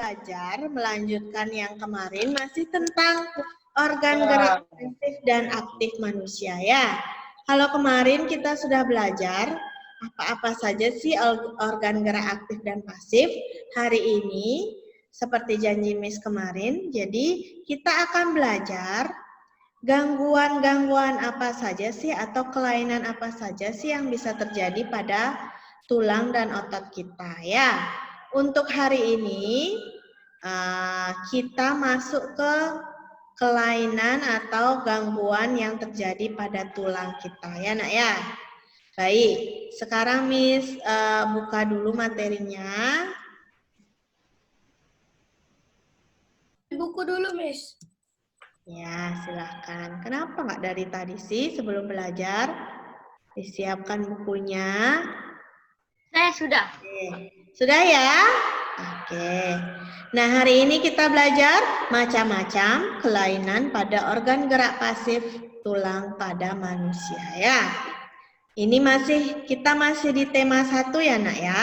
belajar melanjutkan yang kemarin masih tentang organ gerak pasif dan aktif manusia ya. Kalau kemarin kita sudah belajar apa-apa saja sih organ gerak aktif dan pasif, hari ini seperti janji Miss kemarin, jadi kita akan belajar gangguan-gangguan apa saja sih atau kelainan apa saja sih yang bisa terjadi pada tulang dan otot kita ya. Untuk hari ini kita masuk ke kelainan atau gangguan yang terjadi pada tulang kita ya nak ya. Baik, sekarang Miss buka dulu materinya. Buku dulu, Miss. Ya, silahkan. Kenapa nggak dari tadi sih sebelum belajar? Disiapkan bukunya. Saya sudah. Oke. Sudah ya? Oke. Nah, hari ini kita belajar macam-macam kelainan pada organ gerak pasif tulang pada manusia ya. Ini kita masih di tema 1 ya, Nak ya.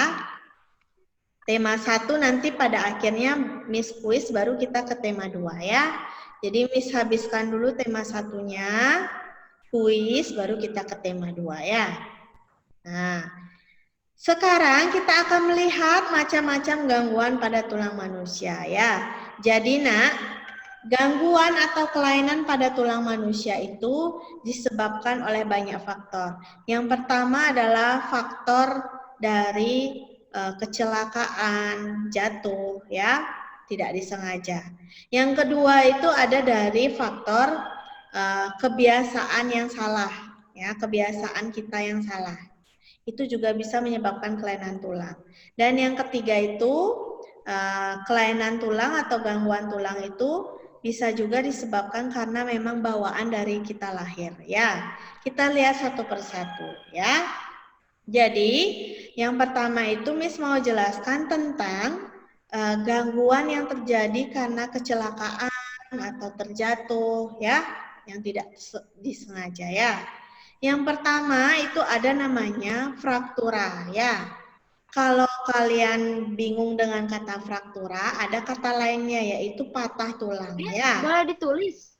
Tema 1 nanti pada akhirnya Miss quiz baru kita ke tema 2 ya. Jadi Miss habiskan dulu tema 1-nya, quiz baru kita ke tema 2 ya. Nah, sekarang kita akan melihat macam-macam gangguan pada tulang manusia ya. Jadi nak, gangguan atau kelainan pada tulang manusia itu disebabkan oleh banyak faktor. Yang pertama adalah faktor dari kecelakaan, jatuh ya, tidak disengaja. Yang kedua itu ada dari faktor kebiasaan yang salah ya, kebiasaan kita yang salah. Itu juga bisa menyebabkan kelainan tulang. Dan yang ketiga itu kelainan tulang atau gangguan tulang itu bisa juga disebabkan karena memang bawaan dari kita lahir ya. Kita lihat satu persatu ya. Jadi yang pertama itu Miss mau jelaskan tentang gangguan yang terjadi karena kecelakaan atau terjatuh ya, yang tidak disengaja ya. Yang pertama itu ada namanya fraktura ya. Kalau kalian bingung dengan kata fraktura, ada kata lainnya yaitu patah tulang ya. Boleh ditulis?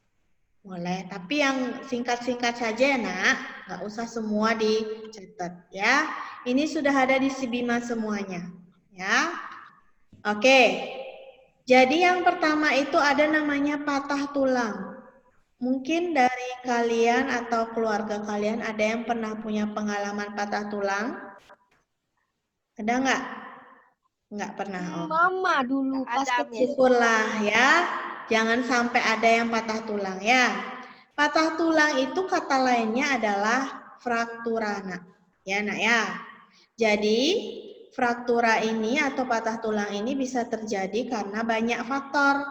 Boleh, tapi yang singkat-singkat saja ya nak, nggak usah semua dicatat ya. Ini sudah ada di si Bima semuanya ya. Oke, jadi yang pertama itu ada namanya patah tulang. Mungkin dari kalian atau keluarga kalian ada yang pernah punya pengalaman patah tulang? Ada nggak? Nggak pernah. Oh. Mama dulu pasti. Syukurlah ya, jangan sampai ada yang patah tulang ya. Patah tulang itu kata lainnya adalah fraktura nak. Ya nak ya. Jadi fraktura ini atau patah tulang ini bisa terjadi karena banyak faktor.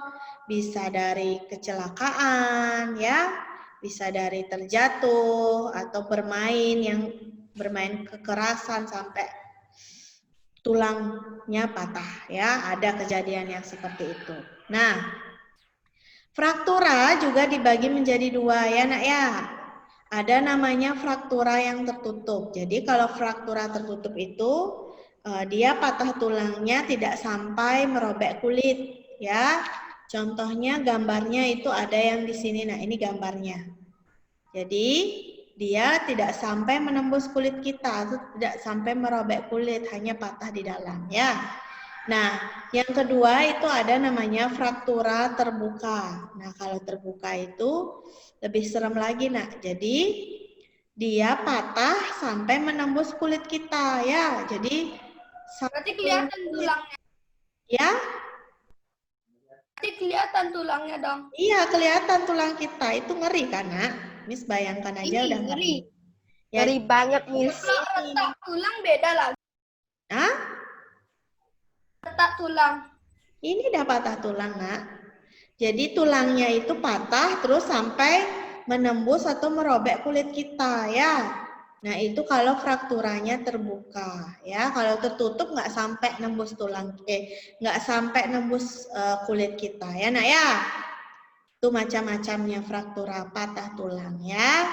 Bisa dari kecelakaan ya, bisa dari terjatuh atau bermain kekerasan sampai tulangnya patah ya, ada kejadian yang seperti itu. Nah, fraktura juga dibagi menjadi 2 ya nak ya. Ada namanya fraktura yang tertutup. Jadi kalau fraktura tertutup itu dia patah tulangnya tidak sampai merobek kulit ya. Contohnya gambarnya itu ada yang di sini. Nah, ini gambarnya. Jadi dia tidak sampai menembus kulit kita, atau tidak sampai merobek kulit, hanya patah di dalam ya. Nah, yang kedua itu ada namanya fraktura terbuka. Nah, kalau terbuka itu lebih serem lagi nak. Jadi dia patah sampai menembus kulit kita ya. Jadi Berarti kelihatan tulangnya. Ya? Berarti kelihatan tulangnya dong. Iya, kelihatan tulang kita. Itu ngeri kan nak? Miss bayangkan aja udah ngeri. Ya, ngeri banget, Miss. Kalau retak tulang beda lagi. Hah? Retak tulang. Ini udah patah tulang, nak. Jadi tulangnya itu patah terus sampai menembus atau merobek kulit kita, ya. Nah, itu kalau frakturanya terbuka, ya. Kalau tertutup nggak sampai nembus nggak sampai nembus kulit kita, ya, nak ya. Itu macam-macamnya fraktura patah tulang, ya.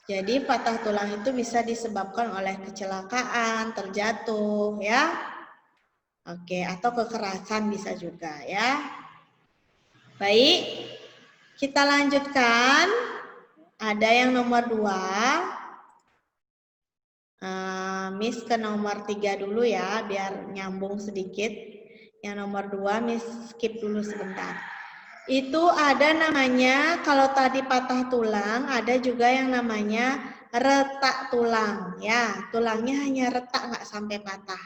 Jadi patah tulang itu bisa disebabkan oleh kecelakaan, terjatuh, ya. Oke, atau kekerasan bisa juga ya. Baik, kita lanjutkan. Ada yang nomor 2. Miss ke nomor 3 dulu ya, biar nyambung sedikit. Yang nomor 2, Miss skip dulu sebentar. Itu ada namanya, kalau tadi patah tulang, ada juga yang namanya retak tulang. Ya, tulangnya hanya retak, nggak sampai patah.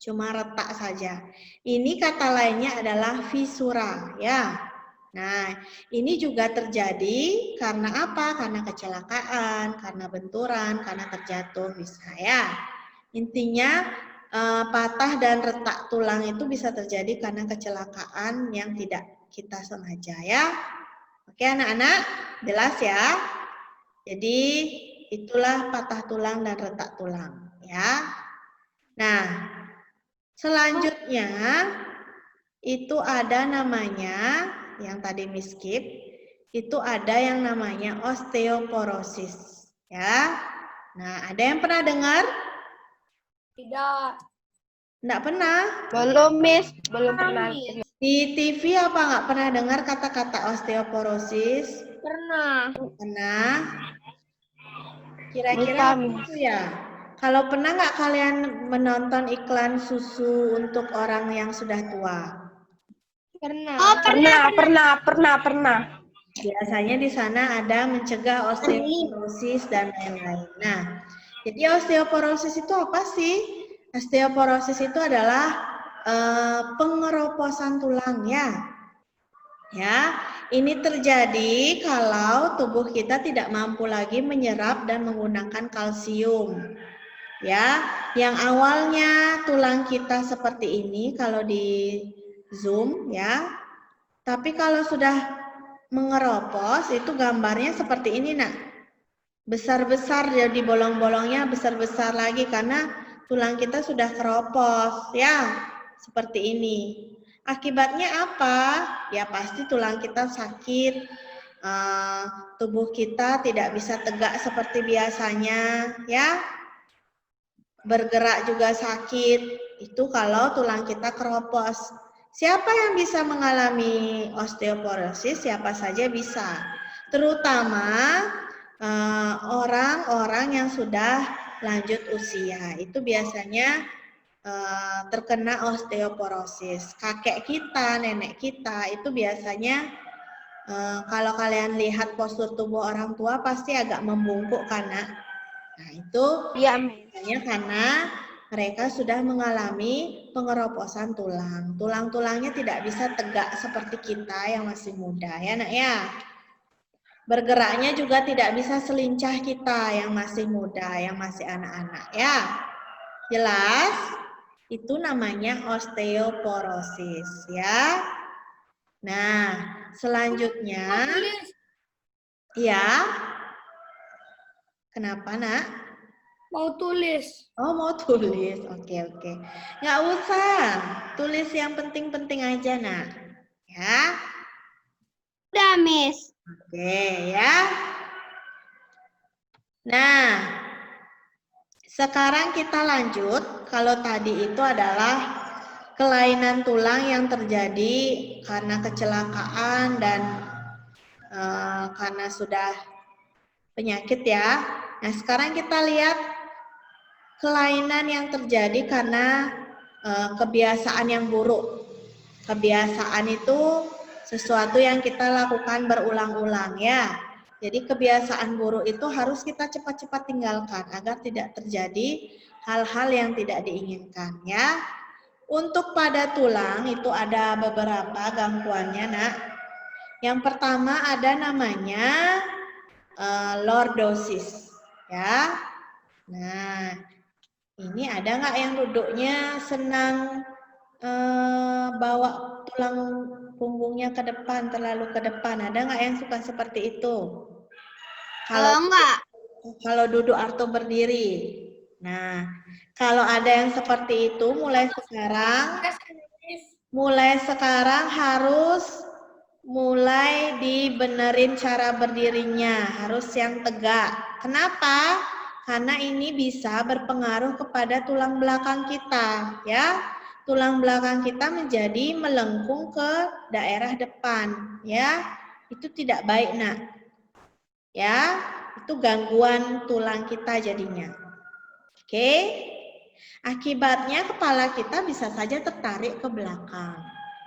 Cuma retak saja. Ini kata lainnya adalah fisura, ya. Nah, ini juga terjadi karena apa? Karena kecelakaan, karena benturan, karena terjatuh bisa ya. Intinya patah dan retak tulang itu bisa terjadi karena kecelakaan yang tidak kita sengaja ya. Oke anak-anak, jelas ya. Jadi itulah patah tulang dan retak tulang ya. Nah, selanjutnya itu ada namanya yang tadi Miss skip, itu ada yang namanya osteoporosis ya. Nah, ada yang pernah dengar? Tidak. Enggak pernah? Belum, Miss. Belum pernah. Di TV apa nggak pernah dengar kata-kata osteoporosis? Pernah. Pernah? Kira-kira apa itu ya? Kalau pernah nggak kalian menonton iklan susu untuk orang yang sudah tua? Pernah. Oh, pernah. Biasanya di sana ada mencegah osteoporosis dan lain-lain. Nah, jadi osteoporosis itu apa sih? Osteoporosis itu adalah pengeroposan tulang ya. Ya, ini terjadi kalau tubuh kita tidak mampu lagi menyerap dan menggunakan kalsium. Ya, yang awalnya tulang kita seperti ini kalau di zoom ya. Tapi kalau sudah mengeropos itu gambarnya seperti ini nak. Besar-besar jadi bolong-bolongnya besar-besar lagi karena tulang kita sudah keropos ya. Seperti ini. Akibatnya apa? Ya pasti tulang kita sakit, tubuh kita tidak bisa tegak seperti biasanya, ya. Bergerak juga sakit. Itu kalau tulang kita keropos. Siapa yang bisa mengalami osteoporosis? Siapa saja bisa. Terutama orang-orang yang sudah lanjut usia. Itu biasanya terkena osteoporosis. Kakek kita, nenek kita itu biasanya kalau kalian lihat postur tubuh orang tua pasti agak membungkuk karena nah itu biasanya karena mereka sudah mengalami pengeroposan tulang. Tulang-tulangnya tidak bisa tegak seperti kita yang masih muda ya nak ya. Bergeraknya juga tidak bisa selincah kita yang masih muda, yang masih anak-anak ya. Jelas? Itu namanya osteoporosis ya. Nah, selanjutnya ya. Kenapa, Nak? Mau tulis. Oh, mau tulis. Oke. Nggak usah. Tulis yang penting-penting aja, Nak. Ya. Udah, Miss. Oke, ya. Nah, sekarang kita lanjut. Kalau tadi itu adalah kelainan tulang yang terjadi karena kecelakaan dan karena sudah penyakit ya. Nah, sekarang kita lihat kelainan yang terjadi karena kebiasaan yang buruk. Kebiasaan itu sesuatu yang kita lakukan berulang-ulang ya. Jadi kebiasaan buruk itu harus kita cepat-cepat tinggalkan agar tidak terjadi hal-hal yang tidak diinginkan ya. Untuk pada tulang itu ada beberapa gangguannya nak. Yang pertama ada namanya lordosis ya. Nah, ini ada nggak yang duduknya senang bawa tulang punggungnya ke depan, terlalu ke depan? Ada nggak yang suka seperti itu? Kalau duduk atau berdiri. Nah, kalau ada yang seperti itu, mulai sekarang harus mulai dibenerin cara berdirinya, harus yang tegak. Kenapa? Karena ini bisa berpengaruh kepada tulang belakang kita, ya. tulang belakang kita menjadi melengkung ke daerah depan, ya. Itu tidak baik, Nak. Ya, itu gangguan tulang kita jadinya. Oke. Akibatnya kepala kita bisa saja tertarik ke belakang.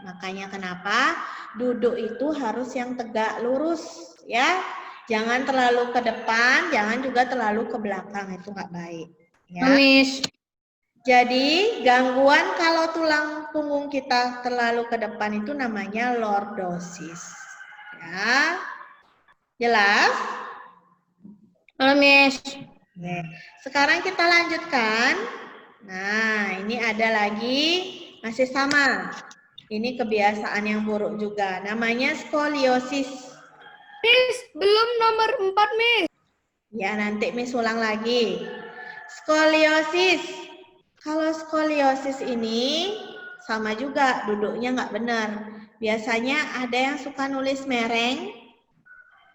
Makanya kenapa duduk itu harus yang tegak lurus, ya. Jangan terlalu ke depan, jangan juga terlalu ke belakang, itu nggak baik. Ya. Miss. Jadi gangguan kalau tulang punggung kita terlalu ke depan itu namanya lordosis. Ya. Jelas? Halo, Miss. Oke. Sekarang kita lanjutkan. Nah, ini ada lagi masih sama. Ini kebiasaan yang buruk juga. Namanya skoliosis. Miss, belum nomor 4, Miss. Ya, nanti Miss ulang lagi. Skoliosis. Kalau skoliosis ini sama juga, duduknya nggak benar. Biasanya ada yang suka nulis mereng.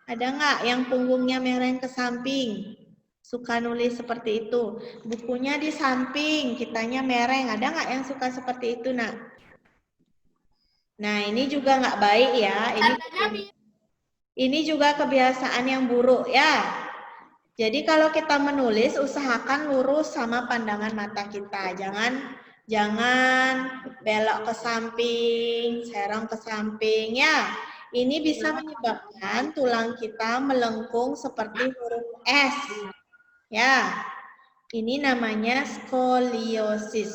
Ada nggak yang punggungnya mereng ke samping? Suka nulis seperti itu. Bukunya di samping, kitanya mereng. Ada nggak yang suka seperti itu, Nak? Nah, ini juga nggak baik ya. Ini juga kebiasaan yang buruk ya. Jadi kalau kita menulis, usahakan lurus sama pandangan mata kita. Jangan belok ke samping, serong ke samping ya. Ini bisa menyebabkan tulang kita melengkung seperti huruf S. Ya, ini namanya skoliosis.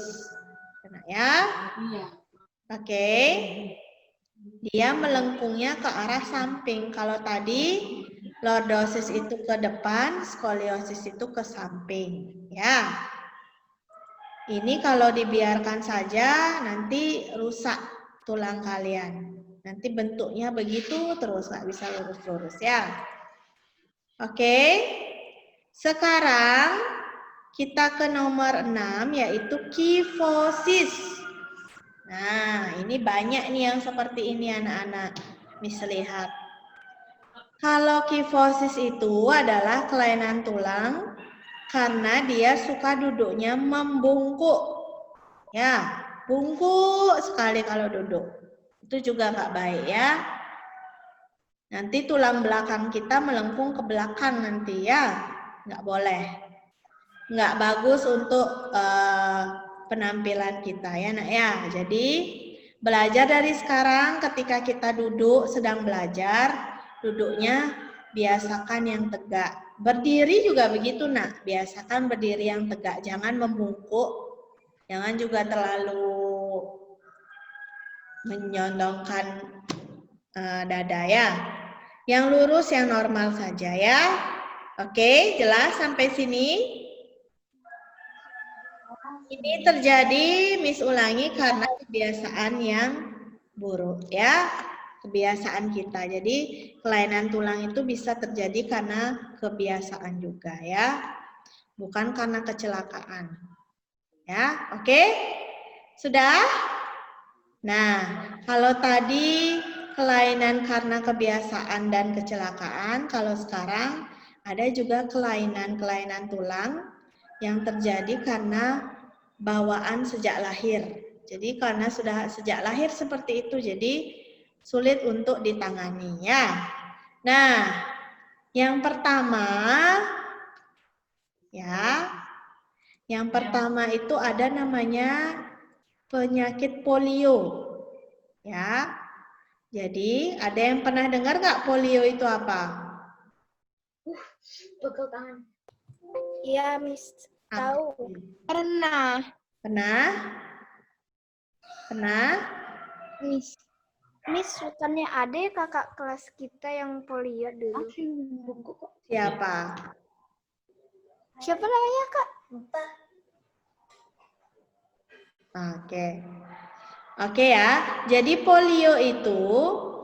Ya, oke. Dia melengkungnya ke arah samping. Kalau tadi lordosis itu ke depan, skoliosis itu ke samping. Ya, ini kalau dibiarkan saja nanti rusak tulang kalian. Nanti bentuknya begitu terus, nggak bisa lurus-lurus ya. Oke. Sekarang kita ke nomor 6 yaitu kifosis. Nah, ini banyak nih yang seperti ini anak-anak. Miss lihat. Kalau kifosis itu adalah kelainan tulang karena dia suka duduknya membungkuk. Ya, bungkuk sekali kalau duduk. Itu juga nggak baik ya. Nanti tulang belakang kita melengkung ke belakang nanti ya. Nggak boleh. Nggak bagus untuk penampilan kita ya nak ya. Jadi belajar dari sekarang ketika kita duduk sedang belajar, duduknya biasakan yang tegak. Berdiri juga begitu nak, biasakan berdiri yang tegak, jangan membungkuk, jangan juga terlalu menyondongkan dada ya. Yang lurus yang normal saja ya. Oke, jelas sampai sini? Ini terjadi, Miss ulangi karena kebiasaan yang buruk ya. Kebiasaan kita. Jadi kelainan tulang itu bisa terjadi karena kebiasaan juga ya. Bukan karena kecelakaan. Ya, oke? Sudah? Nah, kalau tadi kelainan karena kebiasaan dan kecelakaan, kalau sekarang ada juga kelainan-kelainan tulang yang terjadi karena bawaan sejak lahir. Jadi karena sudah sejak lahir seperti itu, jadi sulit untuk ditangani ya. Nah, yang pertama ya, yang pertama itu ada namanya penyakit polio. Ya. Jadi ada yang pernah dengar nggak polio itu apa? Pegel tangan. Iya, Miss. Tahu. Pernah. Pernah? Pernah? Miss. Miss, bukannya ada ya kakak kelas kita yang polio dulu? Siapa? Siapa namanya, Kak? Oke. Oke ya. Jadi polio itu,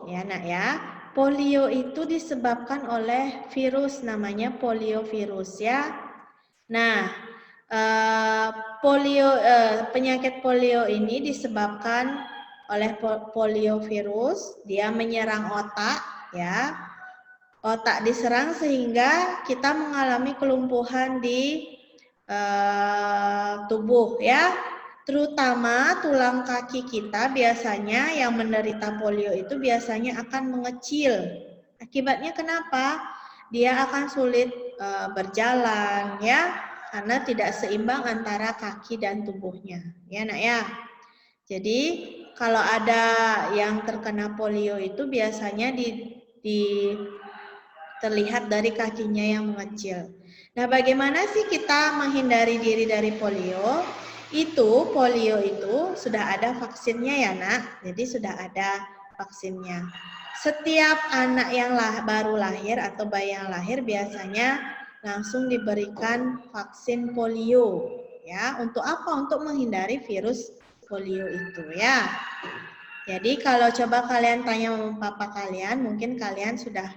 ya nak ya, polio itu disebabkan oleh virus namanya poliovirus ya. Nah, penyakit polio ini disebabkan oleh poliovirus, dia menyerang otak ya. Otak diserang sehingga kita mengalami kelumpuhan di tubuh ya. Terutama tulang kaki kita biasanya yang menderita polio itu biasanya akan mengecil. Akibatnya kenapa? Dia akan sulit berjalan ya, karena tidak seimbang antara kaki dan tubuhnya. Ya, Nak ya. Jadi kalau ada yang terkena polio itu biasanya terlihat dari kakinya yang mengecil. Nah, bagaimana sih kita menghindari diri dari polio? Polio itu sudah ada vaksinnya ya, Nak. Jadi sudah ada vaksinnya. Setiap anak yang baru lahir atau bayi yang lahir biasanya langsung diberikan vaksin polio. Ya, untuk apa? Untuk menghindari virus polio itu ya. Jadi kalau coba kalian tanya mama papa kalian, mungkin kalian sudah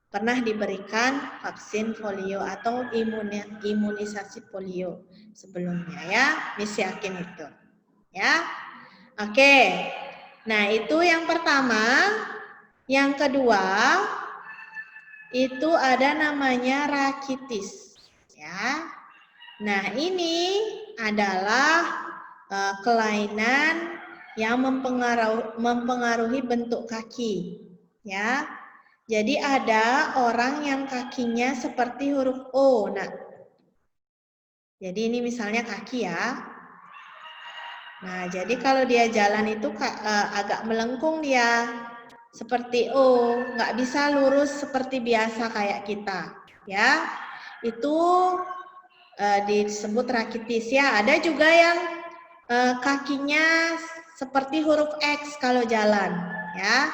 pernah diberikan vaksin polio atau imunisasi polio sebelumnya ya. Miss yakin itu. Ya. Oke. Nah, itu yang pertama. Yang kedua, itu ada namanya rakitis ya. Nah, ini adalah kelainan yang mempengaruhi bentuk kaki ya. Jadi ada orang yang kakinya seperti huruf O. Nah, jadi ini misalnya kaki ya. Nah, jadi kalau dia jalan itu agak melengkung dia, seperti O, nggak bisa lurus seperti biasa kayak kita, ya. Itu disebut rakitis ya. Ada juga yang kakinya seperti huruf X kalau jalan, ya.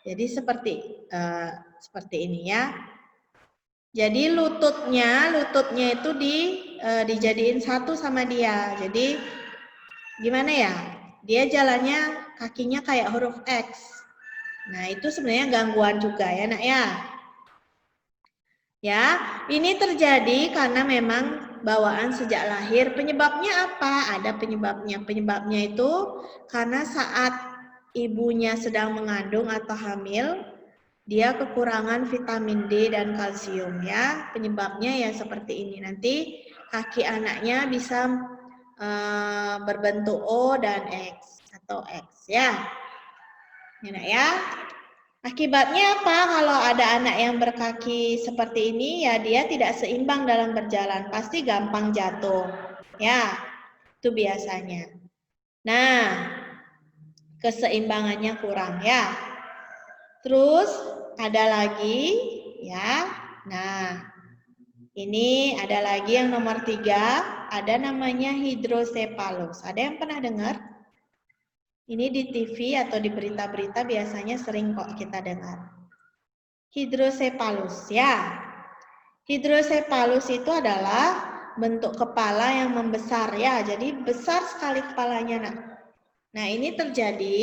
Jadi seperti ini ya. Jadi lututnya itu dijadiin satu sama dia. Jadi gimana ya? Dia jalannya kakinya kayak huruf X. Nah, itu sebenarnya gangguan juga ya, Nak ya. Ya, ini terjadi karena memang bawaan sejak lahir. Penyebabnya apa? Ada penyebabnya. Penyebabnya itu karena saat ibunya sedang mengandung atau hamil, dia kekurangan vitamin D dan kalsium ya. Penyebabnya ya seperti ini. Nanti kaki anaknya bisa berbentuk O dan X atau X ya. Enak ya. Akibatnya apa? Kalau ada anak yang berkaki seperti ini ya dia tidak seimbang dalam berjalan, pasti gampang jatuh. Ya. Itu biasanya. Nah, keseimbangannya kurang ya. Terus ada lagi ya. Nah, ini ada lagi yang nomor 3, ada namanya hidrosepalus. Ada yang pernah dengar? Ini di TV atau di berita-berita biasanya sering kok kita dengar. Hidrosepalus ya. Hidrosepalus itu adalah bentuk kepala yang membesar ya. Jadi besar sekali kepalanya nak. Nah, ini terjadi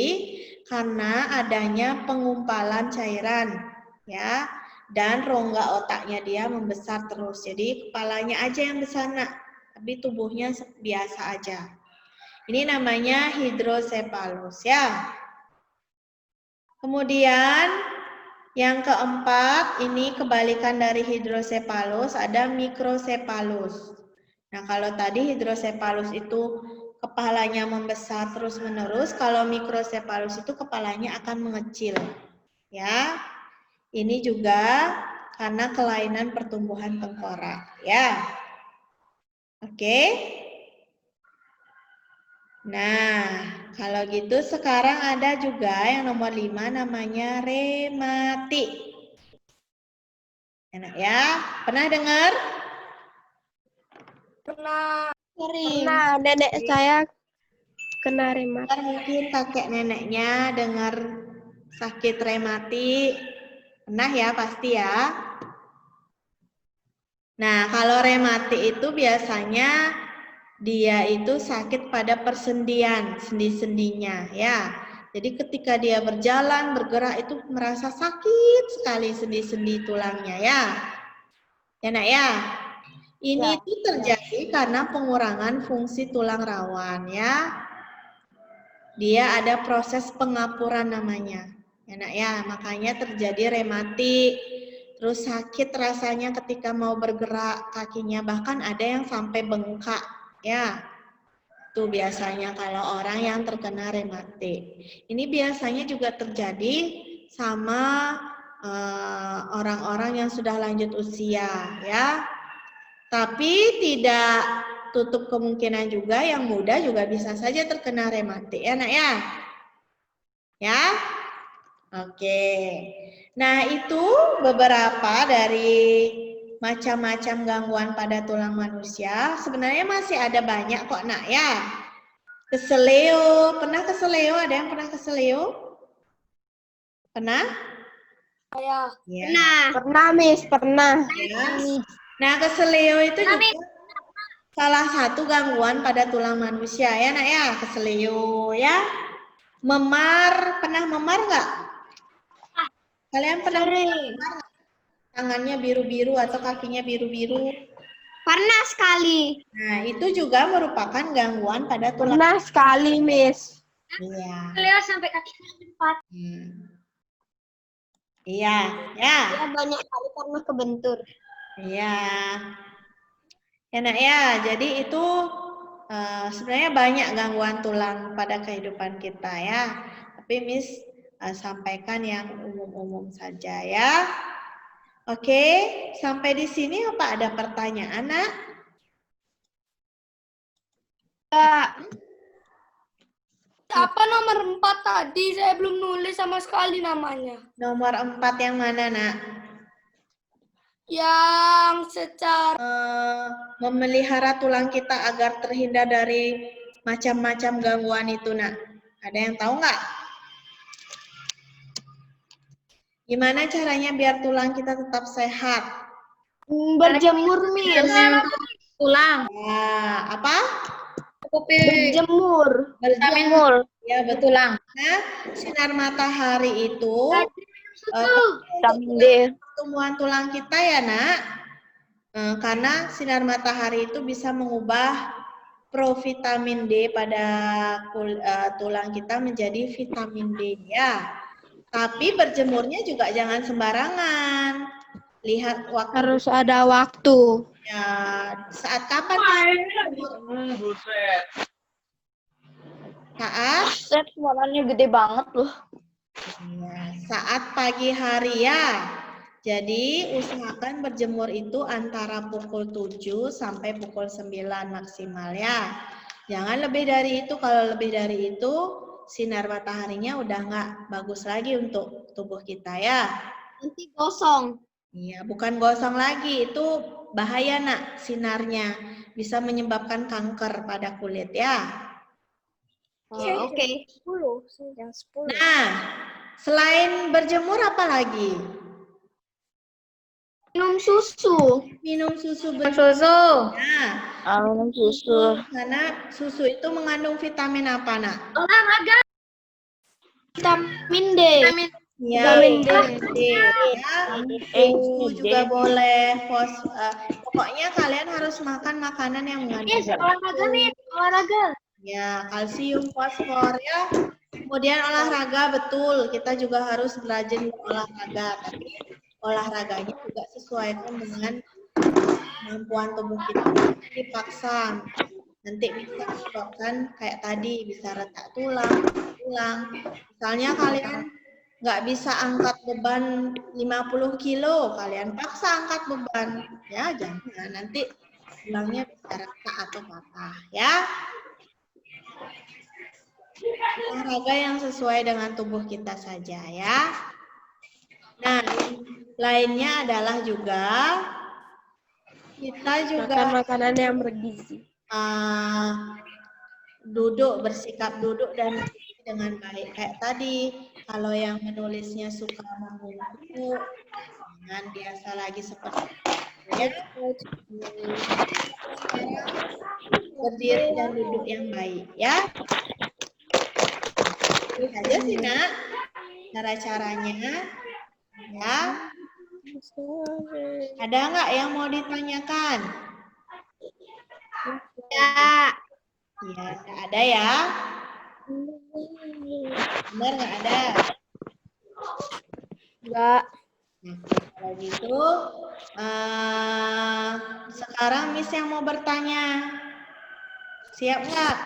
karena adanya pengumpalan cairan ya, dan rongga otaknya dia membesar terus. Jadi kepalanya aja yang besar nak, tapi tubuhnya biasa aja. Ini namanya hidrosepalus ya. Kemudian yang keempat, ini kebalikan dari hidrosepalus, ada mikrosepalus. Nah, kalau tadi hidrosepalus itu kepalanya membesar terus-menerus, kalau mikrosepalus itu kepalanya akan mengecil. Ya. Ini juga karena kelainan pertumbuhan tengkorak, ya. Oke. Nah, kalau gitu sekarang ada juga yang nomor 5 namanya rematik. Enak ya? Pernah dengar? Pernah. Sering. Nah, nenek saya kena rematik. Mungkin kakek neneknya dengar sakit rematik. Pernah ya, pasti ya. Nah, kalau rematik itu biasanya dia itu sakit pada persendian, sendi-sendinya ya. Jadi ketika dia berjalan, bergerak itu merasa sakit sekali sendi-sendi tulangnya ya. Ya nak ya. Ini itu terjadi karena pengurangan fungsi tulang rawan ya. Dia ada proses pengapuran namanya. Ya nak ya, makanya terjadi rematik. Terus sakit rasanya ketika mau bergerak kakinya, bahkan ada yang sampai bengkak ya. Itu biasanya kalau orang yang terkena rematik. Ini biasanya juga terjadi sama orang-orang yang sudah lanjut usia, ya. Tapi tidak tutup kemungkinan juga yang muda juga bisa saja terkena rematik, ya nak ya. Ya, oke. Nah itu beberapa dari macam-macam gangguan pada tulang manusia. Sebenarnya masih ada banyak kok nak ya. Keseleo, pernah keseleo? Ada yang pernah keseleo? Pernah? Ya. Ya. Pernah, Miss. Pernah. Ya. Nah, keseleo itu juga salah satu gangguan pada tulang manusia ya nak ya, keseleo ya. Memar, pernah memar nggak? Kalian pernah memar? Tangannya biru-biru atau kakinya biru-biru? Pernah sekali. Nah, itu juga merupakan gangguan pada tulang. Pernah sekali, Miss. Iya. Beliau sampai kakinya empat. Iya, ya. Ya, banyak kali karena kebentur. Iya. Enak ya. Jadi itu sebenarnya banyak gangguan tulang pada kehidupan kita ya. Tapi Miss sampaikan yang umum-umum saja ya. Oke, sampai di sini apa ada pertanyaan, Nak? Apa nomor 4 tadi? Saya belum nulis sama sekali namanya. Nomor 4 yang mana, Nak? Yang secara Memelihara tulang kita agar terhindar dari macam-macam gangguan itu, Nak. Ada yang tahu nggak? Gimana caranya biar tulang kita tetap sehat? Berjemur, Miss. tulang. Ya, apa? Berjemur. Berjemur. Ya, betul. Nah, sinar matahari itu Vitamin D. pertumbuhan tulang kita ya, Nak. Karena sinar matahari itu bisa mengubah provitamin D pada tulang kita menjadi vitamin D ya. Tapi berjemurnya juga jangan sembarangan. Lihat waktu. Harus ada waktu. Ya, saat kapan? Saat Suaranya gede banget loh. ya, saat pagi hari ya. Jadi usahakan berjemur itu antara pukul 7 sampai pukul 9 maksimal ya. Jangan lebih dari itu. Kalau lebih dari itu sinar mataharinya udah nggak bagus lagi untuk tubuh kita ya. Nanti gosong. Iya, bukan gosong lagi. Itu bahaya nak sinarnya. Bisa menyebabkan kanker pada kulit ya. Oke. 10. Jam 10. Nah, selain berjemur apa lagi? Minum susu. Minum susu Susu. Nah, Minum susu. karena susu itu mengandung vitamin apa, Nak? olahraga. Vitamin D. Ya, Vitamin D. ya. Susu juga boleh. Pokoknya kalian harus makan makanan yang mengandung Olahraga nih, olahraga. ya, kalsium, fosfor ya. Kemudian olahraga betul, kita juga harus rajin olahraga, tapi olahraganya juga sesuaikan dengan kemampuan tubuh kita. Dipaksa nanti bisa menyebabkan kayak tadi bisa retak tulang. Misalnya kalian nggak bisa angkat beban 50 kilo, kalian paksa angkat beban, ya jangan nanti tulangnya bisa retak atau patah ya. Olahraga yang sesuai dengan tubuh kita saja ya. Nah, lainnya adalah juga kita juga Makan makanan yang bergizi. bersikap duduk dan dengan baik kayak tadi. Kalau yang menulisnya suka membungkuk, jangan biasa lagi seperti itu ya. Berdiri dan duduk yang baik ya. Ini aja sih nak cara-caranya ya. Ada nggak yang mau ditanyakan? Ya. Iya, nggak ada ya. Benar nggak ada? Enggak. Nah, kalau gitu sekarang Miss yang mau bertanya. Siap nggak?